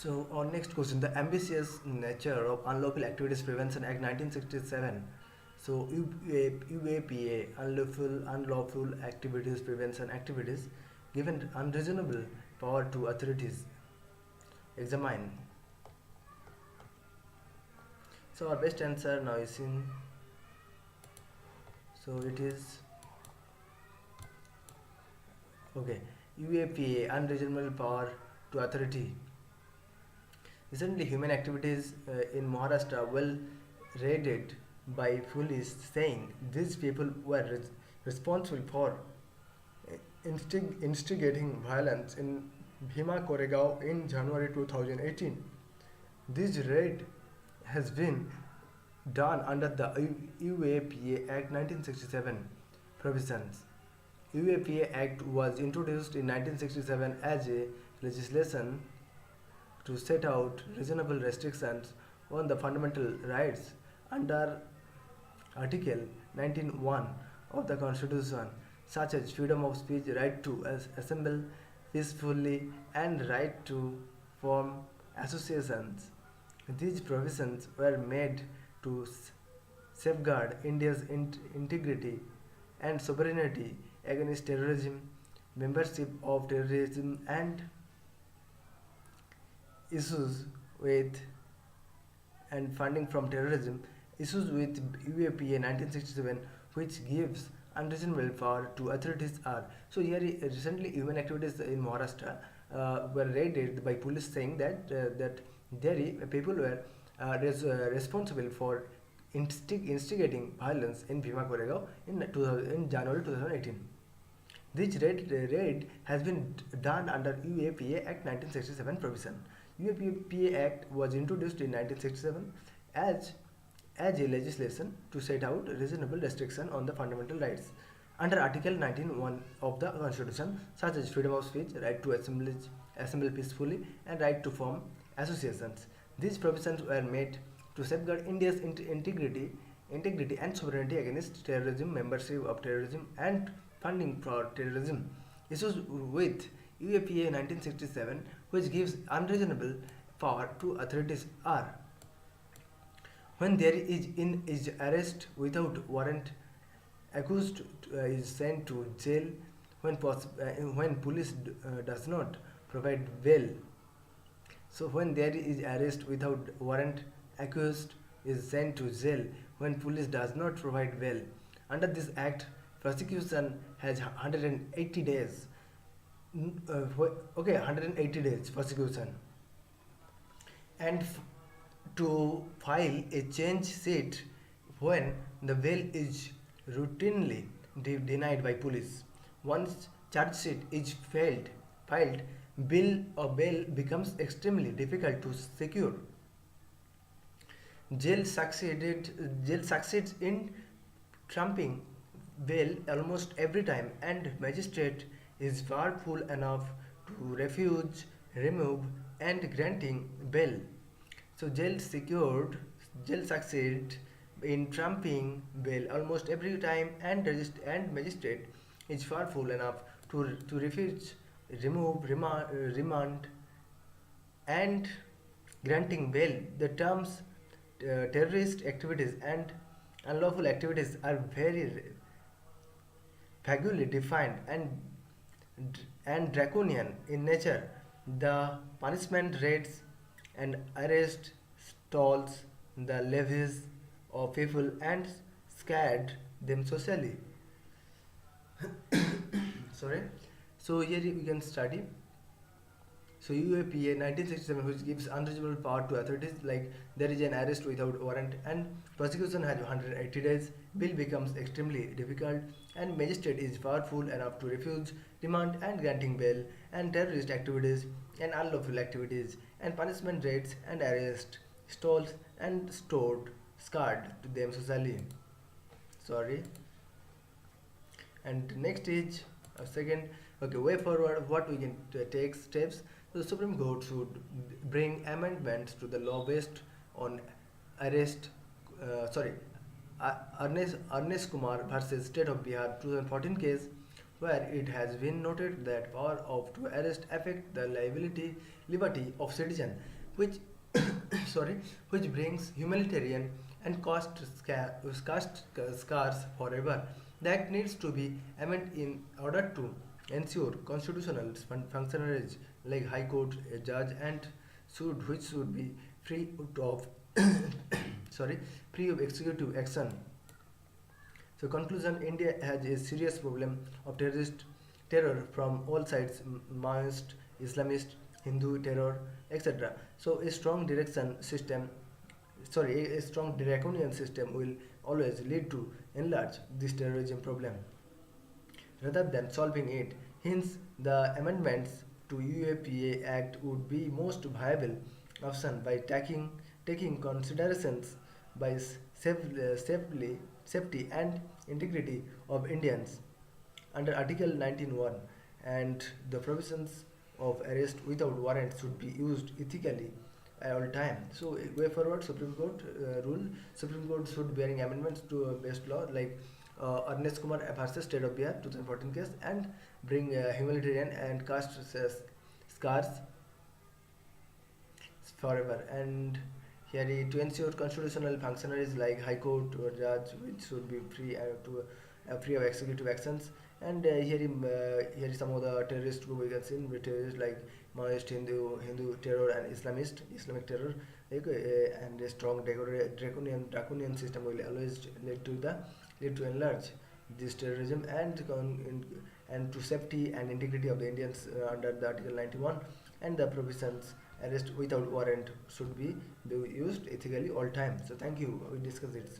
So our next question, the ambitious nature of Unlawful Activities Prevention Act 1967. So UAPA, Unlawful Activities Prevention Activities, given unreasonable power to authorities. Examine. So our best answer now is in. So it is okay. UAPA, unreasonable power to authority. Recently, human activities in Maharashtra were raided by police, saying these people were responsible for instigating violence in Bhima Koregaon in January 2018. This raid has been done under the UAPA Act 1967 provisions. UAPA Act was introduced in 1967 as a legislation to set out reasonable restrictions on the fundamental rights under Article 19(1) of the Constitution, such as freedom of speech, right to assemble peacefully, and right to form associations. These provisions were made to safeguard India's integrity and sovereignty against terrorism, membership of terrorism, and issues with and funding from terrorism, issues with UAPA 1967, which gives unreasonable power to authorities are. So here recently human activities in Maharashtra were raided by police, saying that there people were responsible for instigating violence in Bhima Koregaon in January 2018. This raid has been done under UAPA Act 1967 provision. UAPA Act was introduced in 1967 as a legislation to set out reasonable restriction on the fundamental rights under Article 19(1) of the Constitution, such as freedom of speech, right to assemble peacefully, and right to form associations. These provisions were made to safeguard India's integrity and sovereignty against terrorism, membership of terrorism, and funding for terrorism. Issues with UAPA 1967, which gives unreasonable power to authorities, are when there is arrest without warrant, accused is sent to jail when police does not provide bail. So when there is arrest without warrant, accused is sent to jail when police does not provide bail. Under this act, prosecution has 180 days. 180 days prosecution, and to file a change sheet when the bail is routinely denied by police. Once charge sheet is filed, bail becomes extremely difficult to secure. Jail succeeds in trumping bail almost every time, and magistrate is powerful enough to refuse, remove, and granting bail. So jail succeeds in trumping bail almost every time, and magistrate is powerful enough to refuse, remove, remand, and granting bail. The terms terrorist activities and unlawful activities are very vaguely defined and draconian in nature. The punishment rates and arrest stalls the lives of people and scared them socially. Sorry. So here we can study. So UAPA 1967, which gives unreasonable power to authorities, like there is an arrest without warrant and prosecution has 180 days, bail becomes extremely difficult, and magistrate is powerful enough to refuse, remand, and granting bail, and terrorist activities and unlawful activities and punishment rates and arrest stalls and scarred to them socially. Sorry. And next is second. Okay, way forward, what we can take steps. The Supreme Court should bring amendments to the law based on arrest. Ernest Kumar versus State of Bihar 2014 case, where it has been noted that power of to arrest affect the liberty of citizen, which sorry, which brings humanitarian and cost scars forever. The act needs to be amended in order to ensure constitutional functionaries like High Court, a judge, and which should be free of sorry, free of executive action. So conclusion, India has a serious problem of terror from all sides, Maoist, Islamist, Hindu terror, etc. So a strong draconian system will always lead to enlarge this terrorism problem rather than solving it. Hence, the amendments to UAPA Act would be most viable option by taking considerations by safety and integrity of Indians under Article 19(1), and the provisions of arrest without warrant should be used ethically at all time. So way forward, Supreme Court rule. Supreme Court should bearing amendments to best law like Ernest Kumar versus State of Bihar 2014 case, and bring humanitarian and caste scars forever. And here to ensure constitutional functionaries like High Court or judge, which should be free of executive actions. And here is some of the terrorist group we can see, with terrorists like Maoist, Hindu terror, and Islamic terror. Like, and a strong draconian system will always lead to enlarge this terrorism and to safety and integrity of the Indians under the Article 91, and the provisions arrest without warrant should be used ethically all time. So thank you. We discussed it.